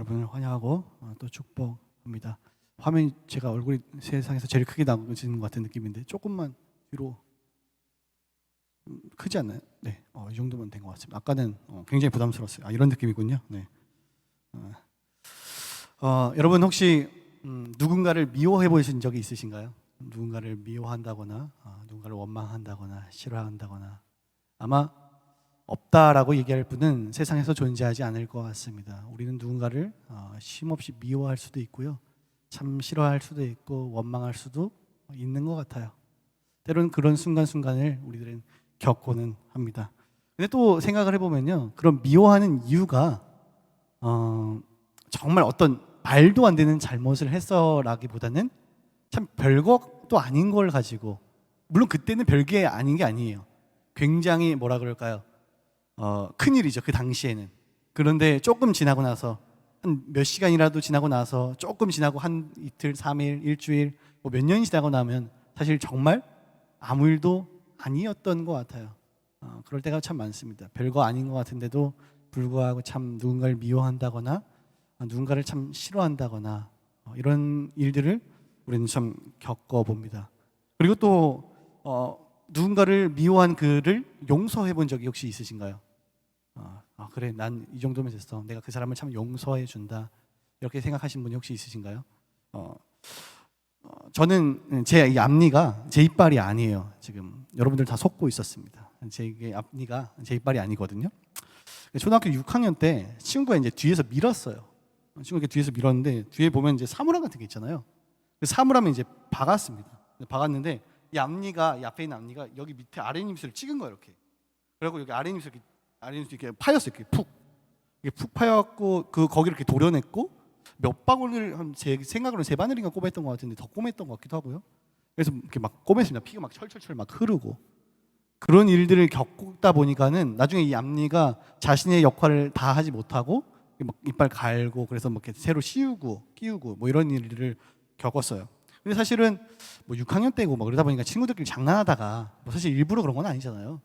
여러분을 환영하고 또 축복합니다. 화면이 제가 얼굴이 세상에서 제일 크게 나오는 것 같은 느낌인데 조금만 뒤로 크지 않나요? 네, 이 정도면 된 것 같습니다. 아까는 굉장히 부담스러웠어요. 이런 느낌이군요. 네. 여러분 혹시 누군가를 미워해 보신 적이 있으신가요? 누군가를 미워한다거나 누군가를 원망한다거나 싫어한다거나 아마 없다라고 얘기할 분은 세상에서 존재하지 않을 것 같습니다. 우리는 누군가를 쉼없이 미워할 수도 있고요, 참 싫어할 수도 있고 원망할 수도 있는 것 같아요. 때로는 그런 순간순간을 우리들은 겪고는 합니다. 근데 또 생각을 해보면요, 그런 미워하는 이유가 정말 어떤 말도 안 되는 잘못을 했어라기보다는 참 별것도 아닌 걸 가지고, 물론 그때는 별게 아닌 게 아니에요. 굉장히 뭐라 그럴까요? 큰일이죠, 그 당시에는. 그런데 조금 지나고 나서, 한 몇 시간이라도 지나고 나서, 조금 지나고 한 이틀, 3일, 일주일, 뭐 몇 년이 지나고 나면 사실 정말 아무 일도 아니었던 것 같아요. 그럴 때가 참 많습니다. 별거 아닌 것 같은데도 불구하고 참 누군가를 미워한다거나 누군가를 참 싫어한다거나 이런 일들을 우리는 참 겪어봅니다. 그리고 또 누군가를 미워한 그를 용서해 본 적이 혹시 있으신가요? 그래, 난 이 정도면 됐어, 내가 그 사람을 참 용서해 준다, 이렇게 생각하신 분이 혹시 있으신가요? 저는 제 이 앞니가 제 이빨이 아니에요. 지금 여러분들 다 속고 있었습니다. 제 앞니가 제 이빨이 아니거든요. 초등학교 6학년 때 친구가 이제 뒤에서 밀었어요. 친구가 뒤에서 밀었는데, 뒤에 보면 이제 사물함 같은 게 있잖아요. 그 사물함에 이제 박았습니다. 박았는데 이 앞니가, 이 앞에 있는 앞니가 여기 밑에 아랫입술을 찍은 거예요, 이렇게. 그리고 여기 아랫입술 이렇게 파였어요, 이렇게 푹. 이게 푹 파였고 거기를 이렇게 도려냈고, 몇 방울을 제 생각으로는 3바늘인가 꼬맸던 것 같은데 더 꼬맸던 것 같기도 하고요. 그래서 이렇게 막 꼬맸습니다. 피가 막 철철철 막 흐르고. 그런 일들을 겪다 보니까는 나중에 이 앞니가 자신의 역할을 다 하지 못하고 막 이빨 갈고, 그래서 뭐 이렇게 새로 씌우고 끼우고 뭐 이런 일들을 겪었어요. 근데 사실은 뭐 6학년 때고 뭐 그러다 보니까 친구들끼리 장난하다가, 뭐 사실 일부러 그런 건 아니잖아요.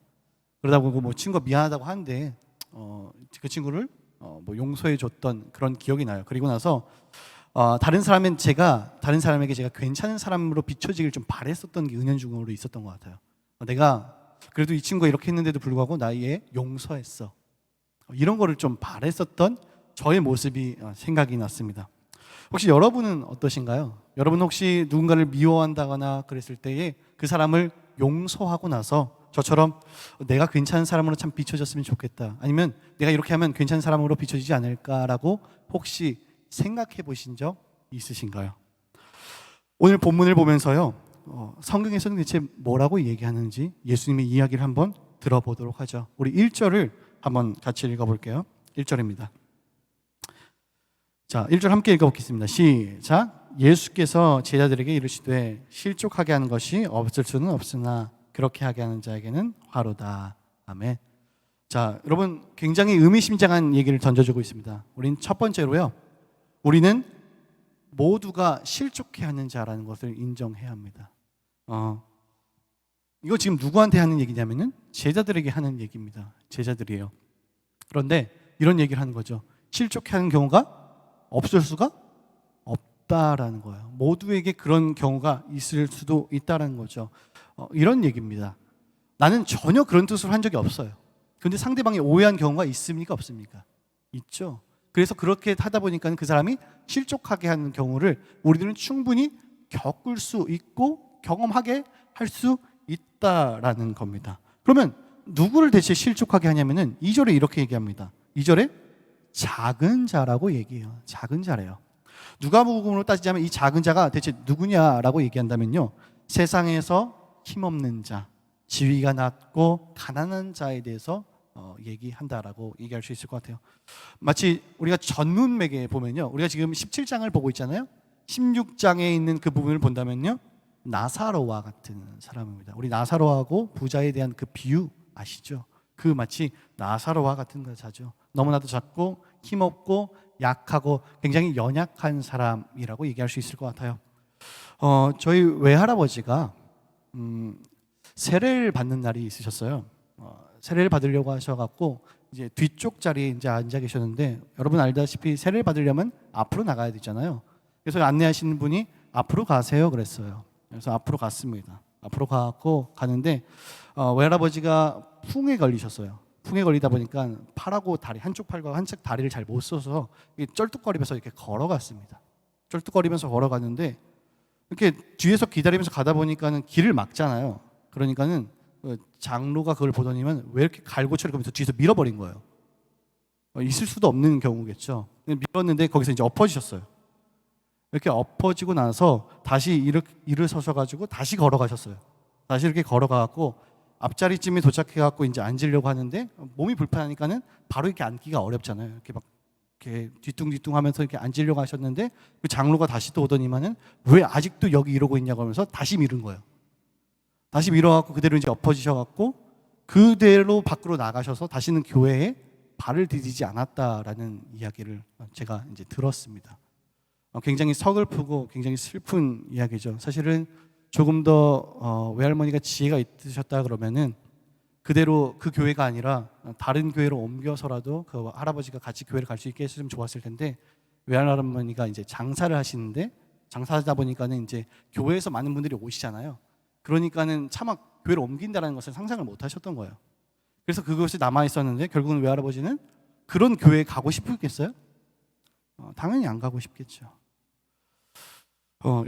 그러다 보고 뭐 친구가 미안하다고 하는데 그 친구를 뭐 용서해 줬던 그런 기억이 나요. 그리고 나서 다른 사람에게 제가 괜찮은 사람으로 비춰지길 좀 바랬었던 게 은연중으로 있었던 것 같아요. 내가 그래도 이 친구가 이렇게 했는데도 불구하고 나에 용서했어, 이런 거를 좀 바랬었던 저의 모습이 생각이 났습니다. 혹시 여러분은 어떠신가요? 여러분 혹시 누군가를 미워한다거나 그랬을 때에 그 사람을 용서하고 나서 저처럼 내가 괜찮은 사람으로 참 비춰졌으면 좋겠다, 아니면 내가 이렇게 하면 괜찮은 사람으로 비춰지지 않을까라고 혹시 생각해 보신 적 있으신가요? 오늘 본문을 보면서요, 성경에서는 대체 뭐라고 얘기하는지 예수님의 이야기를 한번 들어보도록 하죠. 우리 1절을 한번 같이 읽어볼게요. 1절입니다. 자, 1절 함께 읽어보겠습니다. 시작. 예수께서 제자들에게 이르시되 실족하게 하는 것이 없을 수는 없으나 그렇게 하게 하는 자에게는 화로다. 아멘. 자, 여러분 굉장히 의미심장한 얘기를 던져주고 있습니다. 우린 첫 번째로요, 우리는 모두가 실족해 하는 자라는 것을 인정해야 합니다. 이거 지금 누구한테 하는 얘기냐면은 제자들에게 하는 얘기입니다. 제자들이에요. 그런데 이런 얘기를 하는 거죠. 실족해 하는 경우가 없을 수가 없다라는 거예요. 모두에게 그런 경우가 있을 수도 있다라는 거죠. 이런 얘기입니다. 나는 전혀 그런 뜻으로 한 적이 없어요. 그런데 상대방이 오해한 경우가 있습니까, 없습니까? 있죠. 그래서 그렇게 하다 보니까 그 사람이 실족하게 하는 경우를 우리들은 충분히 겪을 수 있고 경험하게 할 수 있다라는 겁니다. 그러면 누구를 대체 실족하게 하냐면은 2절에 이렇게 얘기합니다. 2절에 작은 자라고 얘기해요. 작은 자래요. 누가복음으로 따지자면 이 작은 자가 대체 누구냐라고 얘기한다면요, 세상에서 힘없는 자, 지위가 낮고 가난한 자에 대해서 얘기한다라고 얘기할 수 있을 것 같아요. 마치 우리가 전문맥에 보면요, 우리가 지금 17장을 보고 있잖아요. 16장에 있는 그 부분을 본다면요, 나사로와 같은 사람입니다. 우리 나사로하고 부자에 대한 그 비유 아시죠? 그 마치 나사로와 같은 자죠. 너무나도 작고 힘없고 약하고 굉장히 연약한 사람이라고 얘기할 수 있을 것 같아요. 저희 외할아버지가 세례를 받는 날이 있으셨어요. 세례를 받으려고 하셔갖고 이제 뒤쪽 자리에 이제 앉아 계셨는데, 여러분 알다시피 세례를 받으려면 앞으로 나가야 되잖아요. 그래서 안내하시는 분이 앞으로 가세요 그랬어요. 그래서 앞으로 갔습니다. 앞으로 가고 가는데 외할아버지가 풍에 걸리셨어요. 풍에 걸리다 보니까 팔하고 다리, 한쪽 팔과 한쪽 다리를 잘 못 써서 쩔뚝거리면서 이렇게 걸어갔습니다. 쩔뚝거리면서 걸어갔는데, 이렇게 뒤에서 기다리면서 가다 보니까는 길을 막잖아요. 그러니까는 장로가 그걸 보더니만 왜 이렇게 갈고처럼 하면서 뒤에서 밀어버린 거예요. 있을 수도 없는 경우겠죠. 밀었는데 거기서 이제 엎어지셨어요. 이렇게 엎어지고 나서 다시 일어서셔가지고 다시 걸어가셨어요. 다시 이렇게 걸어가갖고 앞자리쯤에 도착해갖고 이제 앉으려고 하는데, 몸이 불편하니까는 바로 이렇게 앉기가 어렵잖아요. 이렇게 막 이렇게 뒤뚱뒤뚱하면서 이렇게 앉으려고 하셨는데, 그 장로가 다시 또 오더니만은 왜 아직도 여기 이러고 있냐고 하면서 다시 밀은 거예요. 다시 밀어갖고 그대로 이제 엎어지셔갖고 그대로 밖으로 나가셔서 다시는 교회에 발을 디디지 않았다라는 이야기를 제가 이제 들었습니다. 굉장히 서글프고 굉장히 슬픈 이야기죠. 사실은 조금 더 외할머니가 지혜가 있으셨다 그러면은 그대로 그 교회가 아니라 다른 교회로 옮겨서라도 그 할아버지가 같이 교회를 갈 수 있게 했으면 좋았을 텐데, 외할머니가 이제 장사를 하시는데, 장사하다 보니까는 이제 교회에서 많은 분들이 오시잖아요. 그러니까는 차마 교회를 옮긴다는 것을 상상을 못 하셨던 거예요. 그래서 그것이 남아 있었는데, 결국은 외할아버지는 그런 교회에 가고 싶겠어요? 당연히 안 가고 싶겠죠.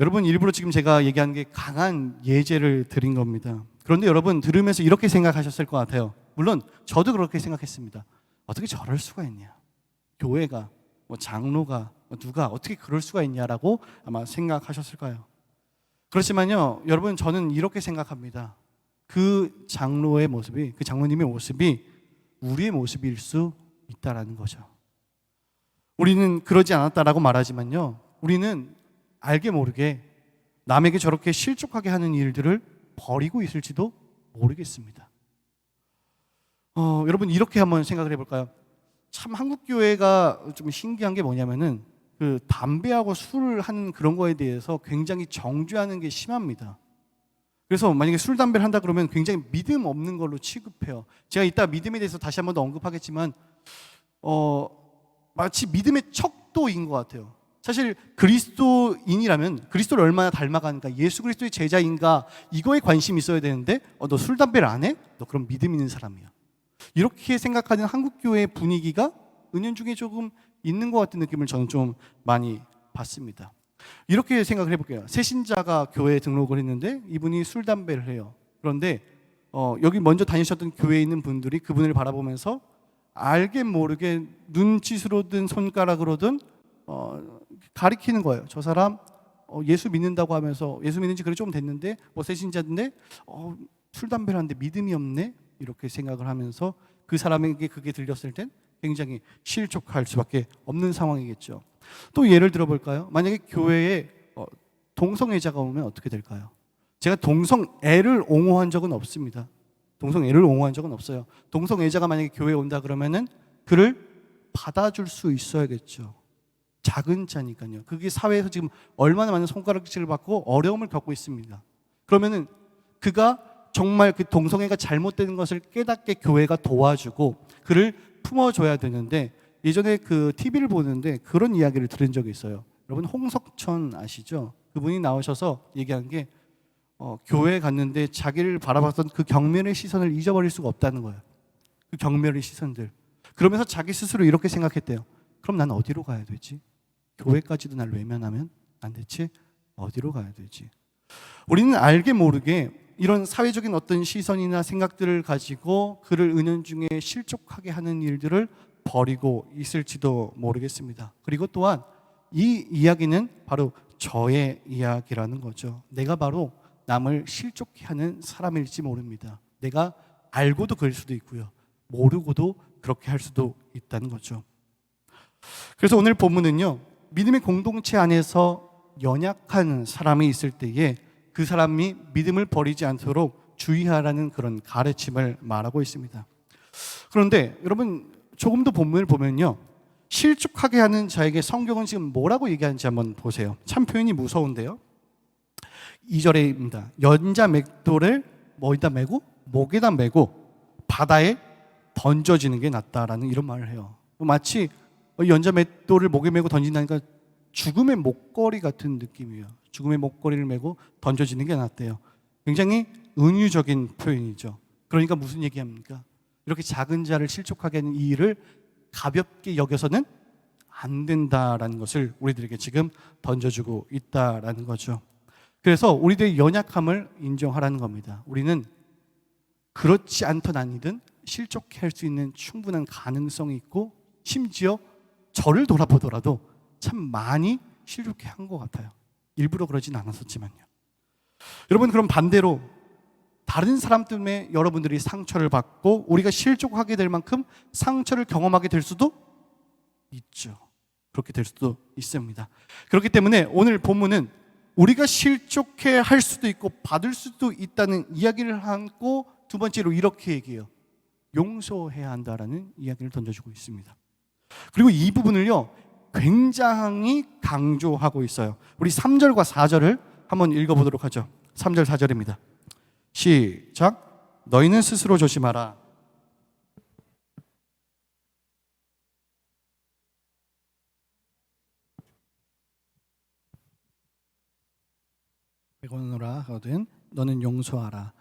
여러분, 일부러 지금 제가 얘기하는 게 강한 예제를 드린 겁니다. 그런데 여러분 들으면서 이렇게 생각하셨을 것 같아요. 물론 저도 그렇게 생각했습니다. 어떻게 저럴 수가 있냐? 교회가, 장로가, 누가 어떻게 그럴 수가 있냐라고 아마 생각하셨을 거예요. 그렇지만요, 여러분, 저는 이렇게 생각합니다. 그 장로의 모습이, 그 장로님의 모습이 우리의 모습일 수 있다라는 거죠. 우리는 그러지 않았다라고 말하지만요, 우리는 알게 모르게 남에게 저렇게 실족하게 하는 일들을 버리고 있을지도 모르겠습니다. 여러분, 이렇게 한번 생각을 해볼까요? 참 한국 교회가 좀 신기한 게 뭐냐면은 그 담배하고 술을 하는 그런 거에 대해서 굉장히 정죄하는 게 심합니다. 그래서 만약에 술, 담배를 한다 그러면 굉장히 믿음 없는 걸로 취급해요. 제가 이따 믿음에 대해서 다시 한번 더 언급하겠지만 마치 믿음의 척도인 것 같아요. 사실 그리스도인이라면 그리스도를 얼마나 닮아가는가, 예수 그리스도의 제자인가, 이거에 관심이 있어야 되는데 너 술, 담배를 안 해? 너 그럼 믿음 있는 사람이야. 이렇게 생각하는 한국교회의 분위기가 은연중에 조금 있는 것 같은 느낌을 저는 좀 많이 받습니다. 이렇게 생각을 해볼게요. 새신자가 교회에 등록을 했는데 이분이 술, 담배를 해요. 그런데 여기 먼저 다니셨던 교회에 있는 분들이 그분을 바라보면서 알게 모르게 눈짓으로든 손가락으로든 가리키는 거예요. 저 사람 예수 믿는다고 하면서, 예수 믿는 지 그래 좀 됐는데 새신자인데 술, 담배를 하는데 믿음이 없네, 이렇게 생각을 하면서 그 사람에게 그게 들렸을 땐 굉장히 실족할 수밖에 없는 상황이겠죠. 또 예를 들어볼까요? 만약에 교회에 동성애자가 오면 어떻게 될까요? 제가 동성애를 옹호한 적은 없습니다. 동성애를 옹호한 적은 없어요. 동성애자가 만약에 교회에 온다 그러면은 그를 받아줄 수 있어야겠죠. 작은 자니까요. 그게 사회에서 지금 얼마나 많은 손가락질을 받고 어려움을 겪고 있습니다. 그러면은 그가 정말 그 동성애가 잘못되는 것을 깨닫게 교회가 도와주고 그를 품어줘야 되는데, 예전에 그 TV를 보는데 그런 이야기를 들은 적이 있어요. 여러분 홍석천 아시죠? 그분이 나오셔서 얘기한 게 교회에 갔는데 자기를 바라봤던 그 경멸의 시선을 잊어버릴 수가 없다는 거예요. 그 경멸의 시선들. 그러면서 자기 스스로 이렇게 생각했대요. 그럼 난 어디로 가야 되지? 교회까지도 날 외면하면 난 대체 어디로 가야 되지? 우리는 알게 모르게 이런 사회적인 어떤 시선이나 생각들을 가지고 그를 은연중에 실족하게 하는 일들을 버리고 있을지도 모르겠습니다. 그리고 또한 이 이야기는 바로 저의 이야기라는 거죠. 내가 바로 남을 실족해 하는 사람일지 모릅니다. 내가 알고도 그럴 수도 있고요, 모르고도 그렇게 할 수도 있다는 거죠. 그래서 오늘 본문은요, 믿음의 공동체 안에서 연약한 사람이 있을 때에 그 사람이 믿음을 버리지 않도록 주의하라는 그런 가르침을 말하고 있습니다. 그런데 여러분 조금 더 본문을 보면요, 실족하게 하는 자에게 성경은 지금 뭐라고 얘기하는지 한번 보세요. 참 표현이 무서운데요. 2절에입니다. 연자 맷돌을 뭐에다 메고 목에다 메고 바다에 던져지는 게 낫다라는 이런 말을 해요. 마치 연자 맷돌을 목에 메고 던진다니까 죽음의 목걸이 같은 느낌이에요. 죽음의 목걸이를 메고 던져지는 게 낫대요. 굉장히 은유적인 표현이죠. 그러니까 무슨 얘기합니까? 이렇게 작은 자를 실족하게 하는 이 일을 가볍게 여겨서는 안 된다라는 것을 우리들에게 지금 던져주고 있다라는 거죠. 그래서 우리들의 연약함을 인정하라는 겁니다. 우리는 그렇지 않던 아니든 실족해 할 수 있는 충분한 가능성이 있고, 심지어 저를 돌아보더라도 참 많이 실족해 한 것 같아요. 일부러 그러진 않았었지만요. 여러분, 그럼 반대로 다른 사람 때문에 여러분들이 상처를 받고 우리가 실족하게 될 만큼 상처를 경험하게 될 수도 있죠. 그렇게 될 수도 있습니다. 그렇기 때문에 오늘 본문은 우리가 실족해 할 수도 있고 받을 수도 있다는 이야기를 하고, 두 번째로 이렇게 얘기해요. 용서해야 한다라는 이야기를 던져주고 있습니다. 그리고 이 부분을요, 굉장히 강조하고 있어요. 우리 3절과 4절을 한번 읽어보도록 하죠. 3절 4절입니다. 시작. 너희는 스스로 조심하라. 배고노라 하거든 너는 용서하라.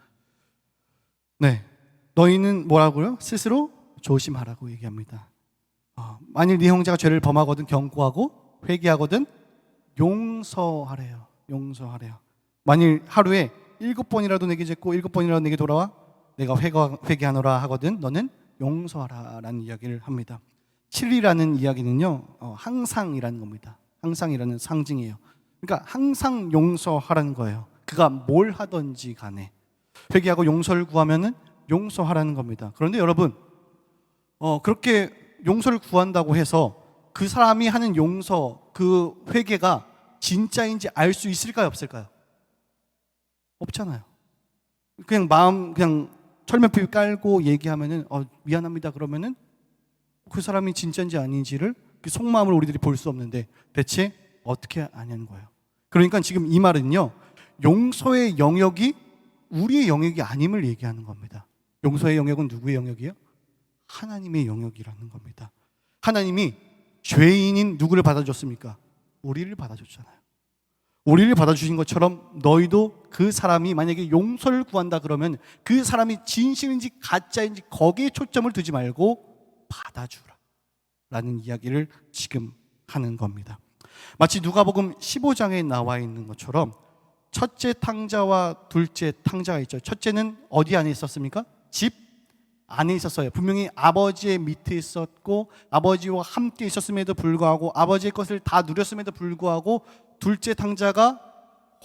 네, 너희는 뭐라고요? 스스로 조심하라고 얘기합니다. 만일 네 형제가 죄를 범하거든 경고하고 회개하거든 용서하래요. 용서하래요. 만일 하루에 7번이라도 내게 졌고 7번이라도 내게 돌아와 내가 회개하노라 하거든 너는 용서하라라는 이야기를 합니다. 7이라는 이야기는요, 항상이라는 겁니다. 항상이라는 상징이에요. 그러니까 항상 용서하라는 거예요. 그가 뭘 하든지 간에 회개하고 용서를 구하면은 용서하라는 겁니다. 그런데 여러분, 그렇게 용서를 구한다고 해서 그 사람이 하는 용서, 그 회개가 진짜인지 알 수 있을까요, 없을까요? 없잖아요. 그냥 마음 그냥 철면피 깔고 얘기하면은 미안합니다 그러면은 그 사람이 진짜인지 아닌지를 그 속마음을 우리들이 볼 수 없는데 대체 어떻게 아냐는 거예요. 그러니까 지금 이 말은요, 용서의 영역이 우리의 영역이 아님을 얘기하는 겁니다. 용서의 영역은 누구의 영역이에요? 하나님의 영역이라는 겁니다. 하나님이 죄인인 누구를 받아줬습니까? 우리를 받아줬잖아요. 우리를 받아주신 것처럼 너희도 그 사람이 만약에 용서를 구한다 그러면 그 사람이 진실인지 가짜인지 거기에 초점을 두지 말고 받아주라 라는 이야기를 지금 하는 겁니다. 마치 누가복음 15장에 나와 있는 것처럼 첫째 탕자와 둘째 탕자가 있죠. 첫째는 어디 안에 있었습니까? 집 안에 있었어요. 분명히 아버지의 밑에 있었고 아버지와 함께 있었음에도 불구하고 아버지의 것을 다 누렸음에도 불구하고 둘째 탕자가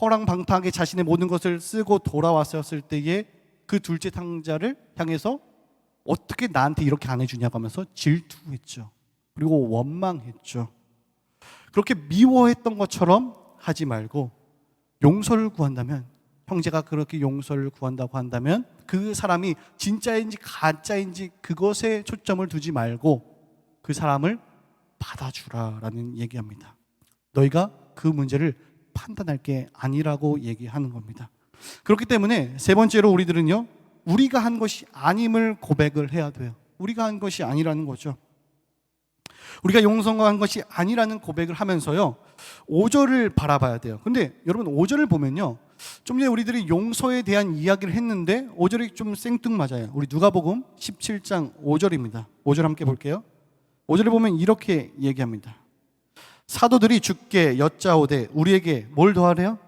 허랑방탕하게 자신의 모든 것을 쓰고 돌아왔었을 때에 그 둘째 탕자를 향해서 어떻게 나한테 이렇게 안 해주냐고 하면서 질투했죠. 그리고 원망했죠. 그렇게 미워했던 것처럼 하지 말고 용서를 구한다면, 형제가 그렇게 용서를 구한다고 한다면 그 사람이 진짜인지 가짜인지 그것에 초점을 두지 말고 그 사람을 받아주라라는 얘기합니다. 너희가 그 문제를 판단할 게 아니라고 얘기하는 겁니다. 그렇기 때문에 세 번째로 우리들은요, 우리가 한 것이 아님을 고백을 해야 돼요. 우리가 한 것이 아니라는 거죠. 우리가 용서한 것이 아니라는 고백을 하면서요, 5절을 바라봐야 돼요. 근데 여러분 5절을 보면요, 좀 전에 우리들이 용서에 대한 이야기를 했는데 5절이 좀 생뚱맞아요. 우리 누가복음 17장 5절입니다. 5절 함께 볼게요. 5절에 보면 이렇게 얘기합니다. 사도들이 주께 여짜오되 우리에게 뭘 더하래요?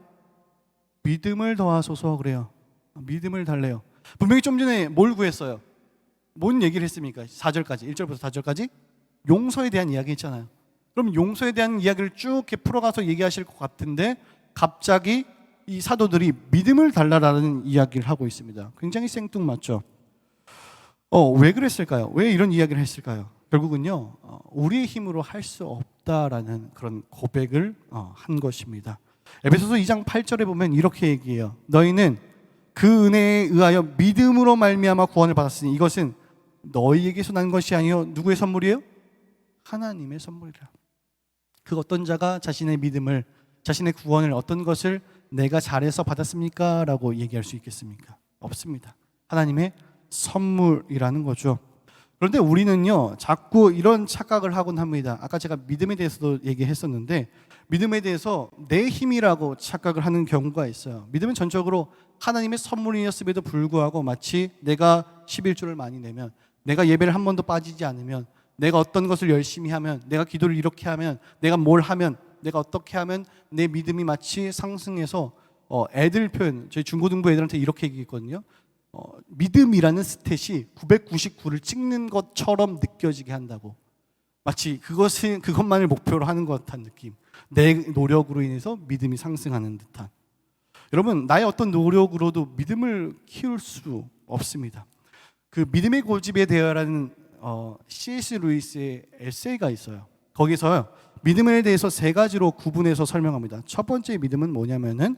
믿음을 더하소서 그래요. 믿음을 달래요. 분명히 좀 전에 뭘 구했어요? 뭔 얘기를 했습니까? 4절까지, 1절부터 4절까지 용서에 대한 이야기 했잖아요. 그럼 용서에 대한 이야기를 쭉 이렇게 풀어가서 얘기하실 것 같은데 갑자기 이 사도들이 믿음을 달라라는 이야기를 하고 있습니다. 굉장히 생뚱맞죠. 왜 그랬을까요? 왜 이런 이야기를 했을까요? 결국은요, 우리의 힘으로 할 수 없다라는 그런 고백을 한 것입니다. 에베소서 2장 8절에 보면 이렇게 얘기해요. 너희는 그 은혜에 의하여 믿음으로 말미암아 구원을 받았으니 이것은 너희에게서 난 것이 아니요 누구의 선물이에요? 하나님의 선물이라. 그 어떤 자가 자신의 믿음을, 자신의 구원을 어떤 것을 내가 잘해서 받았습니까? 라고 얘기할 수 있겠습니까? 없습니다. 하나님의 선물이라는 거죠. 그런데 우리는요, 자꾸 이런 착각을 하곤 합니다. 아까 제가 믿음에 대해서도 얘기했었는데, 믿음에 대해서 내 힘이라고 착각을 하는 경우가 있어요. 믿음은 전적으로 하나님의 선물이었음에도 불구하고 마치 내가 11조를 많이 내면, 내가 예배를 한 번도 빠지지 않으면, 내가 어떤 것을 열심히 하면, 내가 기도를 이렇게 하면, 내가 뭘 하면, 내가 어떻게 하면 내 믿음이 마치 상승해서 애들 표현, 저희 중고등부 애들한테 이렇게 얘기했거든요. 믿음이라는 스탯이 999를 찍는 것처럼 느껴지게 한다고. 마치 그것만을 목표로 하는 것 같은 느낌. 내 노력으로 인해서 믿음이 상승하는 듯한. 여러분, 나의 어떤 노력으로도 믿음을 키울 수 없습니다. 그 믿음의 고집에 대하여라는 C.S. 루이스의 에세이가 있어요. 거기서 믿음에 대해서 세 가지로 구분해서 설명합니다. 첫 번째 믿음은 뭐냐면은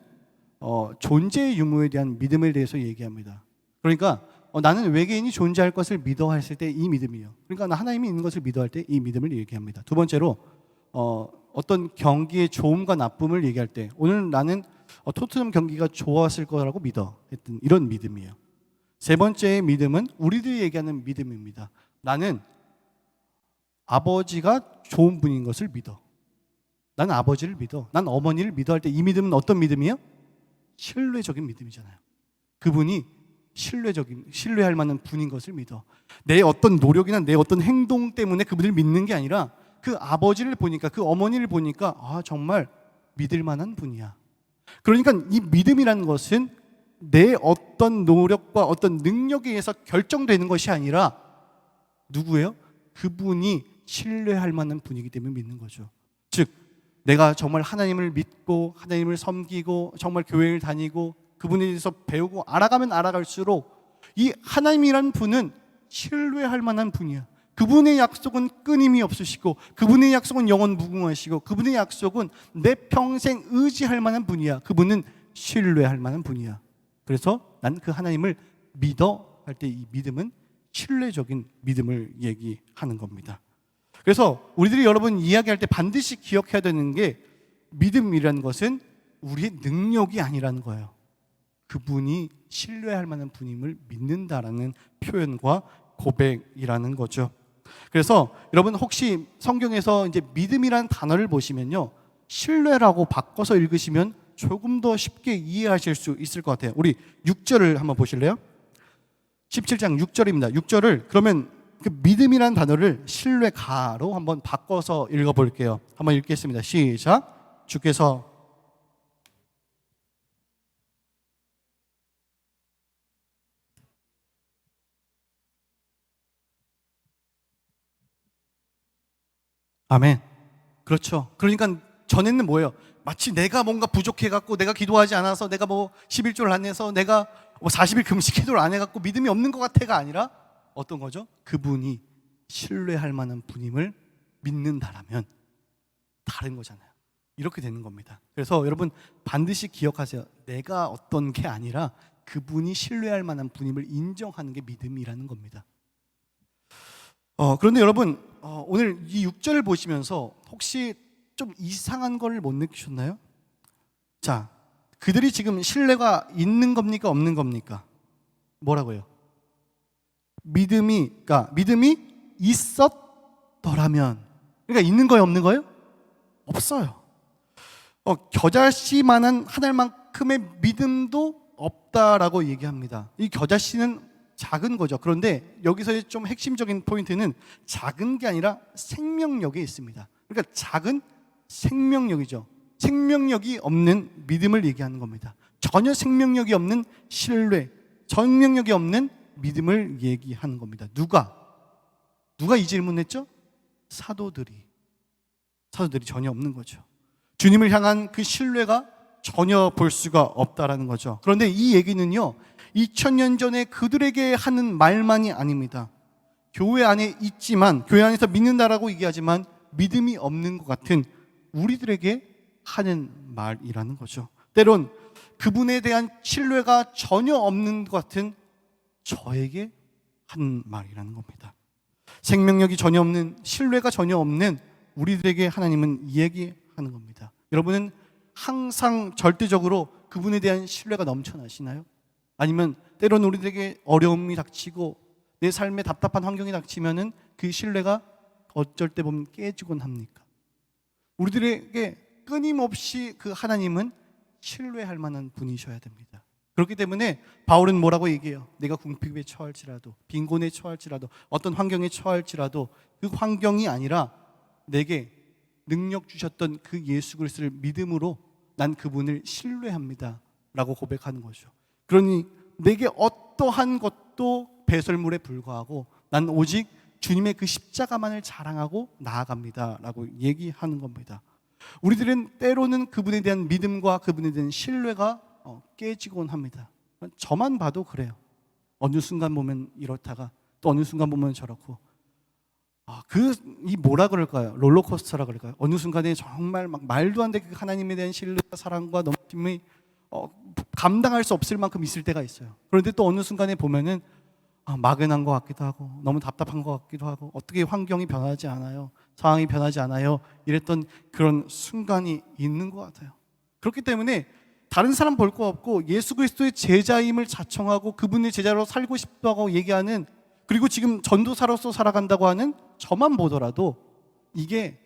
존재의 유무에 대한 믿음에 대해서 얘기합니다. 그러니까 나는 외계인이 존재할 것을 믿어 했을 때 이 믿음이에요. 그러니까 나 하나님이 있는 것을 믿어 할 때 이 믿음을 얘기합니다. 두 번째로 어떤 경기의 좋음과 나쁨을 얘기할 때 오늘 나는 토트넘 경기가 좋았을 거라고 믿어 했던 이런 믿음이에요. 세 번째의 믿음은 우리들이 얘기하는 믿음입니다. 나는 아버지가 좋은 분인 것을 믿어. 나는 아버지를 믿어. 난 어머니를 믿어 할 때 이 믿음은 어떤 믿음이에요? 신뢰적인 믿음이잖아요. 그분이 신뢰할 만한 분인 것을 믿어. 내 어떤 노력이나 내 어떤 행동 때문에 그분을 믿는 게 아니라 그 아버지를 보니까, 그 어머니를 보니까 정말 믿을 만한 분이야. 그러니까 이 믿음이라는 것은 내 어떤 노력과 어떤 능력에 의해서 결정되는 것이 아니라 누구예요? 그분이 신뢰할 만한 분이기 때문에 믿는 거죠. 즉 내가 정말 하나님을 믿고 하나님을 섬기고 정말 교회를 다니고 그분에 대해서 배우고 알아가면 알아갈수록 이 하나님이란 분은 신뢰할 만한 분이야. 그분의 약속은 끊임이 없으시고 그분의 약속은 영원 무궁하시고 그분의 약속은 내 평생 의지할 만한 분이야. 그분은 신뢰할 만한 분이야. 그래서 난 그 하나님을 믿어 할 때 이 믿음은 신뢰적인 믿음을 얘기하는 겁니다. 그래서 우리들이 여러분 이야기할 때 반드시 기억해야 되는 게 믿음이라는 것은 우리의 능력이 아니라는 거예요. 그분이 신뢰할 만한 분임을 믿는다라는 표현과 고백이라는 거죠. 그래서 여러분 혹시 성경에서 이제 믿음이라는 단어를 보시면요, 신뢰라고 바꿔서 읽으시면 조금 더 쉽게 이해하실 수 있을 것 같아요. 우리 6절을 한번 보실래요? 17장 6절입니다. 6절을 그러면 그 믿음이라는 단어를 신뢰가로 한번 바꿔서 읽어볼게요. 한번 읽겠습니다. 시작. 주께서 아멘. 그렇죠. 그러니까 전에는 뭐예요? 마치 내가 뭔가 부족해갖고 내가 기도하지 않아서 내가 뭐 11조를 안 해서 내가 뭐 40일 금식 기도를 안 해갖고 믿음이 없는 것 같아가 아니라 어떤 거죠? 그분이 신뢰할 만한 분임을 믿는다라면 다른 거잖아요. 이렇게 되는 겁니다. 그래서 여러분 반드시 기억하세요. 내가 어떤 게 아니라 그분이 신뢰할 만한 분임을 인정하는 게 믿음이라는 겁니다. 그런데 여러분 오늘 이 6절을 보시면서 혹시 좀 이상한 걸 못 느끼셨나요? 자, 그들이 지금 신뢰가 있는 겁니까 없는 겁니까? 뭐라고요? 믿음이 있었더라면, 그러니까 있는 거예요 없는 거예요? 없어요. 겨자씨만한 하늘만큼의 믿음도 없다라고 얘기합니다. 이 겨자씨는 작은 거죠. 그런데 여기서의 좀 핵심적인 포인트는 작은 게 아니라 생명력에 있습니다. 그러니까 작은 생명력이죠. 생명력이 없는 믿음을 얘기하는 겁니다. 전혀 생명력이 없는 신뢰, 생명력이 없는 믿음을 얘기하는 겁니다. 누가 이 질문했죠? 사도들이 전혀 없는 거죠. 주님을 향한 그 신뢰가 전혀 볼 수가 없다라는 거죠. 그런데 이 얘기는요, 2000년 전에 그들에게 하는 말만이 아닙니다. 교회 안에 있지만, 교회 안에서 믿는다라고 얘기하지만 믿음이 없는 것 같은 우리들에게 하는 말이라는 거죠. 때론 그분에 대한 신뢰가 전혀 없는 것 같은 저에게 하는 말이라는 겁니다. 생명력이 전혀 없는, 신뢰가 전혀 없는 우리들에게 하나님은 얘기하는 겁니다. 여러분은 항상 절대적으로 그분에 대한 신뢰가 넘쳐나시나요? 아니면 때로는 우리들에게 어려움이 닥치고 내 삶에 답답한 환경이 닥치면은 그 신뢰가 어쩔 때 보면 깨지곤 합니까? 우리들에게 끊임없이 그 하나님은 신뢰할 만한 분이셔야 됩니다. 그렇기 때문에 바울은 뭐라고 얘기해요? 내가 궁핍에 처할지라도, 빈곤에 처할지라도, 어떤 환경에 처할지라도 그 환경이 아니라 내게 능력 주셨던 그 예수 그리스도를 믿음으로 난 그분을 신뢰합니다 라고 고백하는 거죠. 그러니 내게 어떠한 것도 배설물에 불과하고 난 오직 주님의 그 십자가만을 자랑하고 나아갑니다 라고 얘기하는 겁니다. 우리들은 때로는 그분에 대한 믿음과 그분에 대한 신뢰가 깨지곤 합니다. 저만 봐도 그래요. 어느 순간 보면 이렇다가 또 어느 순간 보면 저렇고, 이 뭐라 그럴까요? 롤러코스터라 그럴까요? 어느 순간에 정말 막 말도 안 되게 하나님에 대한 신뢰와 사랑과 넘침이 감당할 수 없을 만큼 있을 때가 있어요. 그런데 또 어느 순간에 보면은 막연한 것 같기도 하고 너무 답답한 것 같기도 하고 어떻게 환경이 변하지 않아요, 상황이 변하지 않아요, 이랬던 그런 순간이 있는 것 같아요. 그렇기 때문에 다른 사람 볼 거 없고 예수 그리스도의 제자임을 자청하고 그분의 제자로 살고 싶다고 얘기하는, 그리고 지금 전도사로서 살아간다고 하는 저만 보더라도 이게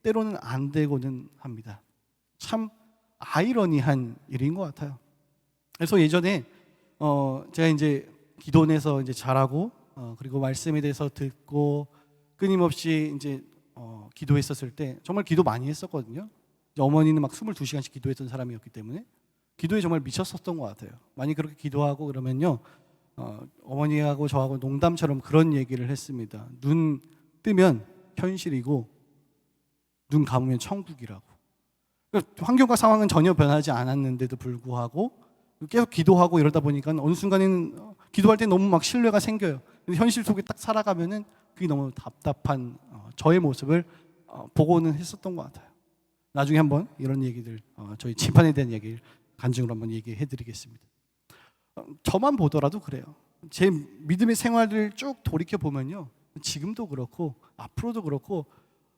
때로는 안 되고는 합니다. 참 아이러니한 일인 것 같아요. 그래서 예전에 제가 이제 기도원에서 이제 자라고 그리고 말씀에 대해서 듣고 끊임없이 이제 기도했었을 때 정말 기도 많이 했었거든요. 어머니는 막 22시간씩 기도했던 사람이었기 때문에 기도에 정말 미쳤었던 것 같아요. 많이 그렇게 기도하고 그러면요, 어머니하고 저하고 농담처럼 그런 얘기를 했습니다. 눈 뜨면 현실이고 눈 감으면 천국이라고. 그러니까 환경과 상황은 전혀 변하지 않았는데도 불구하고 계속 기도하고 이러다 보니까 어느 순간에는 기도할 때 너무 막 신뢰가 생겨요. 근데 현실 속에 딱 살아가면은 그게 너무 답답한 저의 모습을 보고는 했었던 것 같아요. 나중에 한번 이런 얘기들, 저희 집안에 대한 얘기를 간증으로 한번 얘기해 드리겠습니다. 저만 보더라도 그래요. 제 믿음의 생활을 쭉 돌이켜 보면요, 지금도 그렇고 앞으로도 그렇고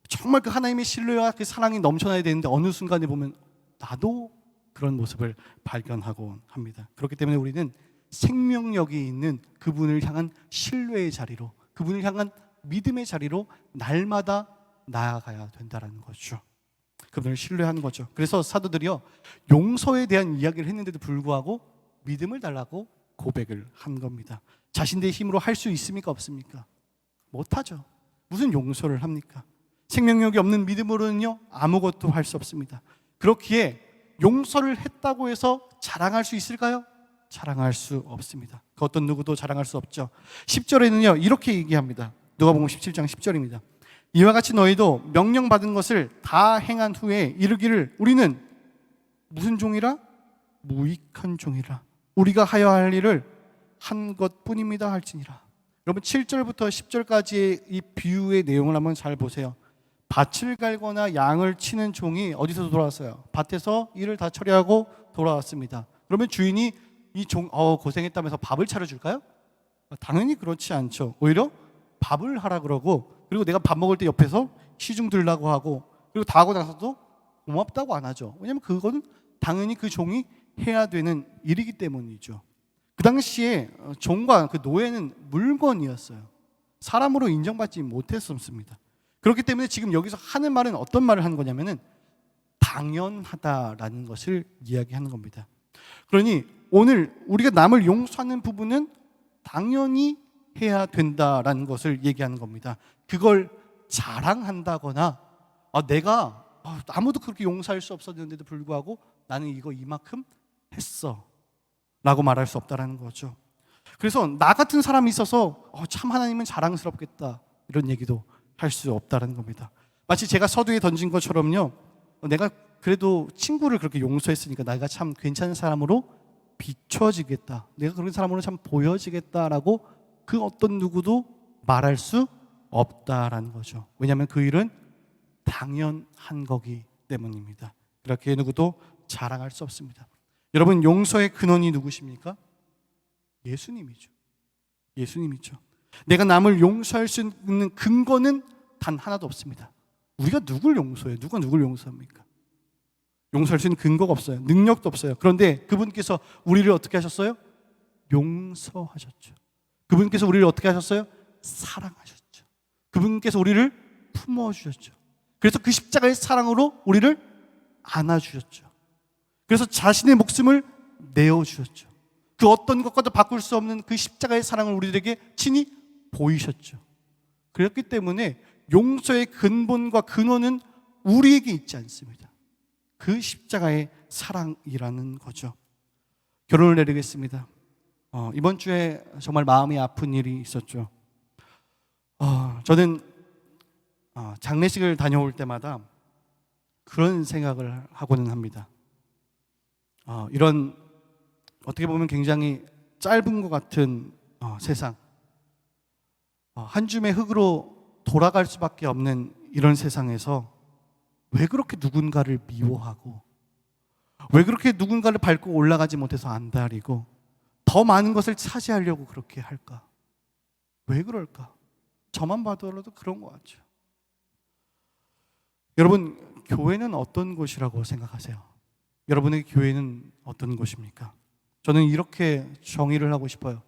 정말 그 하나님의 신뢰와 그 사랑이 넘쳐나야 되는데 어느 순간에 보면 나도 그런 모습을 발견하곤 합니다. 그렇기 때문에 우리는 생명력이 있는 그분을 향한 신뢰의 자리로, 그분을 향한 믿음의 자리로 날마다 나아가야 된다는 거죠. 그분을 신뢰하는 거죠. 그래서 사도들이요, 용서에 대한 이야기를 했는데도 불구하고 믿음을 달라고 고백을 한 겁니다. 자신들의 힘으로 할 수 있습니까? 없습니까? 못하죠. 무슨 용서를 합니까? 생명력이 없는 믿음으로는요, 아무것도 할 수 없습니다. 그렇기에 용서를 했다고 해서 자랑할 수 있을까요? 자랑할 수 없습니다. 그 어떤 누구도 자랑할 수 없죠. 10절에는요 이렇게 얘기합니다. 누가복음 17장 10절입니다. 이와 같이 너희도 명령받은 것을 다 행한 후에 이르기를 우리는 무슨 종이라? 무익한 종이라. 우리가 하여야 할 일을 한 것뿐입니다 할지니라. 여러분 7절부터 10절까지의 이 비유의 내용을 한번 잘 보세요. 밭을 갈거나 양을 치는 종이 어디서 돌아왔어요? 밭에서 일을 다 처리하고 돌아왔습니다. 그러면 주인이 이 종 고생했다면서 밥을 차려줄까요? 당연히 그렇지 않죠. 오히려 밥을 하라 그러고, 그리고 내가 밥 먹을 때 옆에서 시중 들라고 하고, 그리고 다 하고 나서도 고맙다고 안 하죠. 왜냐하면 그거는 당연히 그 종이 해야 되는 일이기 때문이죠. 그 당시에 종과 그 노예는 물건이었어요. 사람으로 인정받지 못했습니다. 그렇기 때문에 지금 여기서 하는 말은 어떤 말을 하는 거냐면은 당연하다라는 것을 이야기하는 겁니다. 그러니 오늘 우리가 남을 용서하는 부분은 당연히 해야 된다라는 것을 얘기하는 겁니다. 그걸 자랑한다거나 내가 아무도 그렇게 용서할 수 없었는데도 불구하고 나는 이거 이만큼 했어 라고 말할 수 없다라는 거죠. 그래서 나 같은 사람이 있어서 참 하나님은 자랑스럽겠다 이런 얘기도 할 수 없다라는 겁니다. 마치 제가 서두에 던진 것처럼요, 내가 그래도 친구를 그렇게 용서했으니까 내가 참 괜찮은 사람으로 비춰지겠다, 내가 그런 사람으로 참 보여지겠다라고 그 어떤 누구도 말할 수 없다라는 거죠. 왜냐하면 그 일은 당연한 거기 때문입니다. 그렇게 누구도 자랑할 수 없습니다. 여러분, 용서의 근원이 누구십니까? 예수님이죠. 예수님이죠. 내가 남을 용서할 수 있는 근거는 단 하나도 없습니다. 우리가 누굴 용서해요? 누가 누굴 용서합니까? 용서할 수 있는 근거가 없어요. 능력도 없어요. 그런데 그분께서 우리를 어떻게 하셨어요? 용서하셨죠. 그분께서 우리를 어떻게 하셨어요? 사랑하셨죠. 그분께서 우리를 품어주셨죠. 그래서 그 십자가의 사랑으로 우리를 안아주셨죠. 그래서 자신의 목숨을 내어주셨죠. 그 어떤 것과도 바꿀 수 없는 그 십자가의 사랑을 우리들에게 친히 보이셨죠. 그렇기 때문에 용서의 근본과 근원은 우리에게 있지 않습니다. 그 십자가의 사랑이라는 거죠. 결론을 내리겠습니다. 이번 주에 정말 마음이 아픈 일이 있었죠. 저는 장례식을 다녀올 때마다 그런 생각을 하고는 합니다. 이런 어떻게 보면 굉장히 짧은 것 같은 세상, 한 줌의 흙으로 돌아갈 수밖에 없는 이런 세상에서 왜 그렇게 누군가를 미워하고, 왜 그렇게 누군가를 밟고 올라가지 못해서 안달이고 더 많은 것을 차지하려고 그렇게 할까? 왜 그럴까? 저만 봐도라도 그런 것 같죠. 여러분, 교회는 어떤 곳이라고 생각하세요? 여러분의 교회는 어떤 곳입니까? 저는 이렇게 정의를 하고 싶어요.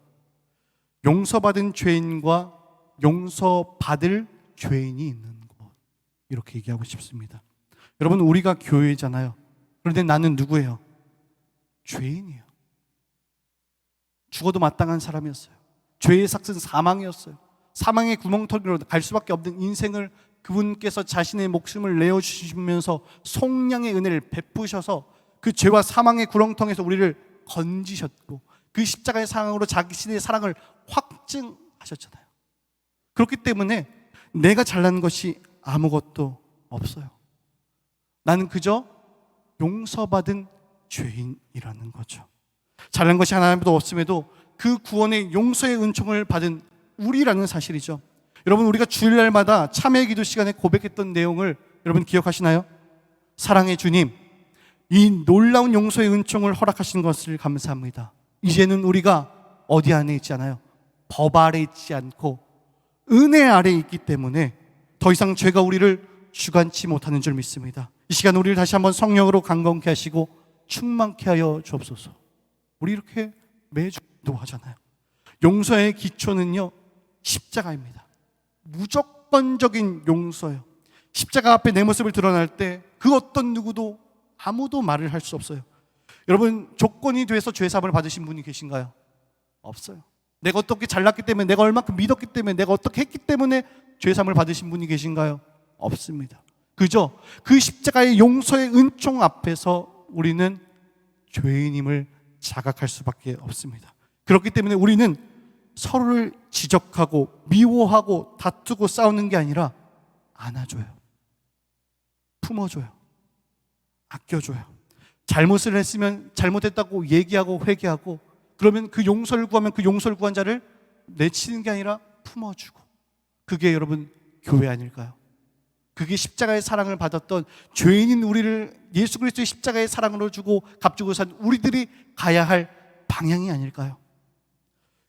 용서받은 죄인과 용서받을 죄인이 있는 곳, 이렇게 얘기하고 싶습니다. 여러분, 우리가 교회잖아요. 그런데 나는 누구예요? 죄인이에요. 죽어도 마땅한 사람이었어요. 죄의 삭은 사망이었어요. 사망의 구멍텅이로 갈 수밖에 없는 인생을 그분께서 자신의 목숨을 내어주시면서 속량의 은혜를 베푸셔서 그 죄와 사망의 구렁텅에서 우리를 건지셨고, 그 십자가의 사랑으로 자신의 사랑을 확증하셨잖아요. 그렇기 때문에 내가 잘난 것이 아무것도 없어요. 나는 그저 용서받은 죄인이라는 거죠. 잘난 것이 하나도 없음에도 그 구원의 용서의 은총을 받은 우리라는 사실이죠. 여러분, 우리가 주일날마다 참회 기도 시간에 고백했던 내용을 여러분 기억하시나요? 사랑의 주님, 이 놀라운 용서의 은총을 허락하신 것을 감사합니다. 이제는 우리가 어디 안에 있지 않아요? 법 아래 있지 않고 은혜 아래 있기 때문에 더 이상 죄가 우리를 주관치 못하는 줄 믿습니다. 이 시간 우리를 다시 한번 성령으로 강건케 하시고 충만케 하여 주옵소서. 우리 이렇게 매주 기도하잖아요. 용서의 기초는요, 십자가입니다. 무조건적인 용서요. 십자가 앞에 내 모습을 드러날 때 그 어떤 누구도 아무도 말을 할 수 없어요. 여러분, 조건이 돼서 죄사함을 받으신 분이 계신가요? 없어요. 내가 어떻게 잘났기 때문에, 내가 얼마큼 믿었기 때문에, 내가 어떻게 했기 때문에 죄사함을 받으신 분이 계신가요? 없습니다. 그저 그 십자가의 용서의 은총 앞에서 우리는 죄인임을 자각할 수밖에 없습니다. 그렇기 때문에 우리는 서로를 지적하고 미워하고 다투고 싸우는 게 아니라 안아줘요. 품어줘요. 아껴줘요. 잘못을 했으면 잘못했다고 얘기하고 회개하고, 그러면 그 용서를 구하면 그 용서를 구한 자를 내치는 게 아니라 품어주고, 그게 여러분 교회 아닐까요? 그게 십자가의 사랑을 받았던 죄인인 우리를 예수 그리스도의 십자가의 사랑으로 주고 값주고 산 우리들이 가야 할 방향이 아닐까요?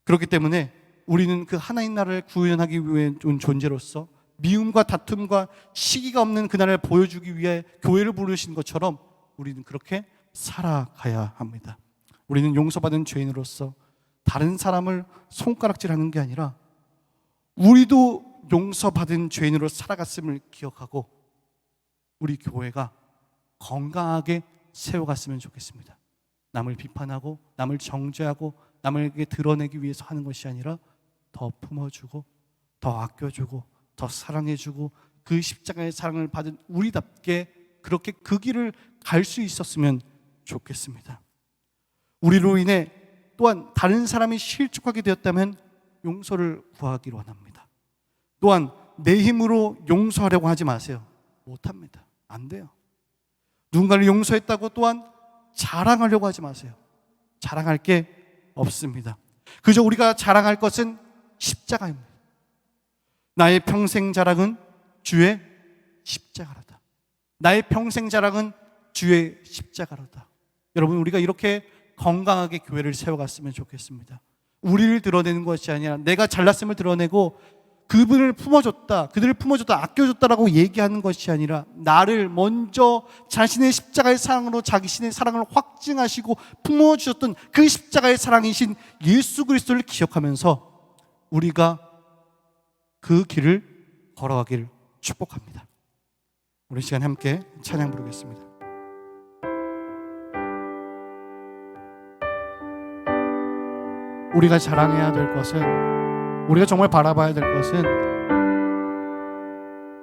그렇기 때문에 우리는 그 하나님 나라를 구현하기 위해 온 존재로서 미움과 다툼과 시기가 없는 그날을 보여주기 위해 교회를 부르신 것처럼 우리는 그렇게 살아가야 합니다. 우리는 용서받은 죄인으로서 다른 사람을 손가락질하는 게 아니라 우리도 용서받은 죄인으로 살아갔음을 기억하고 우리 교회가 건강하게 세워갔으면 좋겠습니다. 남을 비판하고 남을 정죄하고 남에게 드러내기 위해서 하는 것이 아니라 더 품어주고 더 아껴주고 더 사랑해주고 그 십자가의 사랑을 받은 우리답게 그렇게 그 길을 갈 수 있었으면 좋겠습니다. 우리로 인해 또한 다른 사람이 실족하게 되었다면 용서를 구하기를 원합니다. 또한 내 힘으로 용서하려고 하지 마세요. 못합니다. 안 돼요. 누군가를 용서했다고 또한 자랑하려고 하지 마세요. 자랑할 게 없습니다. 그저 우리가 자랑할 것은 십자가입니다. 나의 평생 자랑은 주의 십자가로다. 나의 평생 자랑은 주의 십자가로다. 여러분, 우리가 이렇게 건강하게 교회를 세워갔으면 좋겠습니다. 우리를 드러내는 것이 아니라 내가 잘났음을 드러내고 그분을 품어줬다, 그들을 품어줬다, 아껴줬다라고 얘기하는 것이 아니라 나를 먼저 자신의 십자가의 사랑으로 자신의 사랑을 확증하시고 품어주셨던 그 십자가의 사랑이신 예수 그리스도를 기억하면서 우리가 그 길을 걸어가기를 축복합니다. 우리 시간 함께 찬양 부르겠습니다. 우리가 자랑해야 될 것은, 우리가 정말 바라봐야 될 것은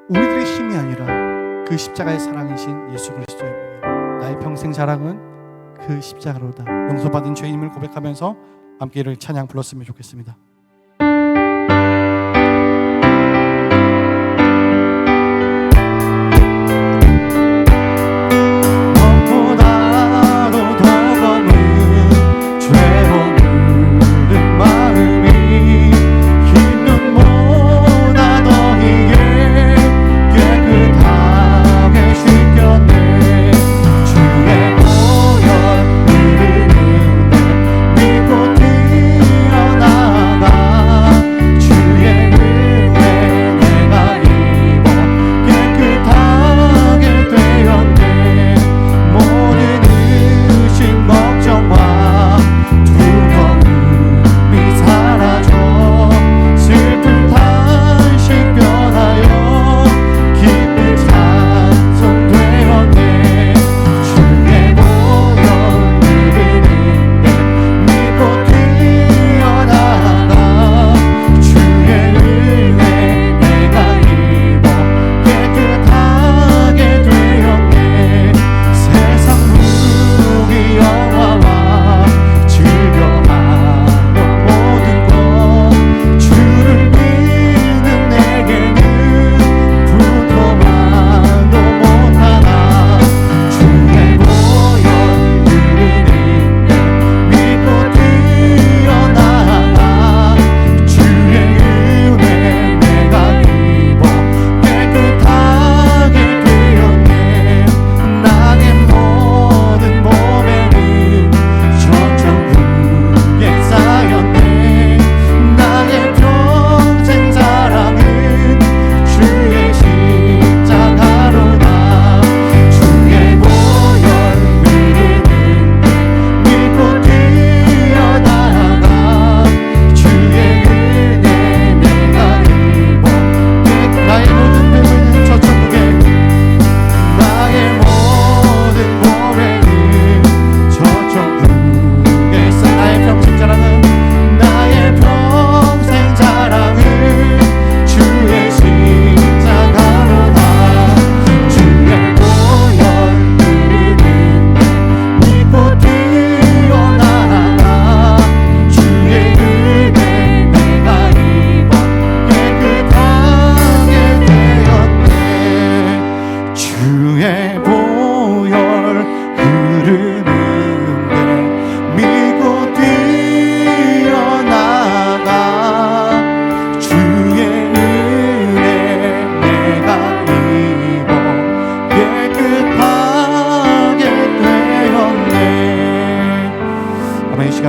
우리들의 힘이 아니라 그 십자가의 사랑이신 예수 그리스도입니다. 나의 평생 자랑은 그 십자가로다. 용서받은 죄인임을 고백하면서 함께 이를 찬양 불렀으면 좋겠습니다.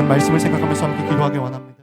말씀을 생각하면서 함께 기도하기 원합니다.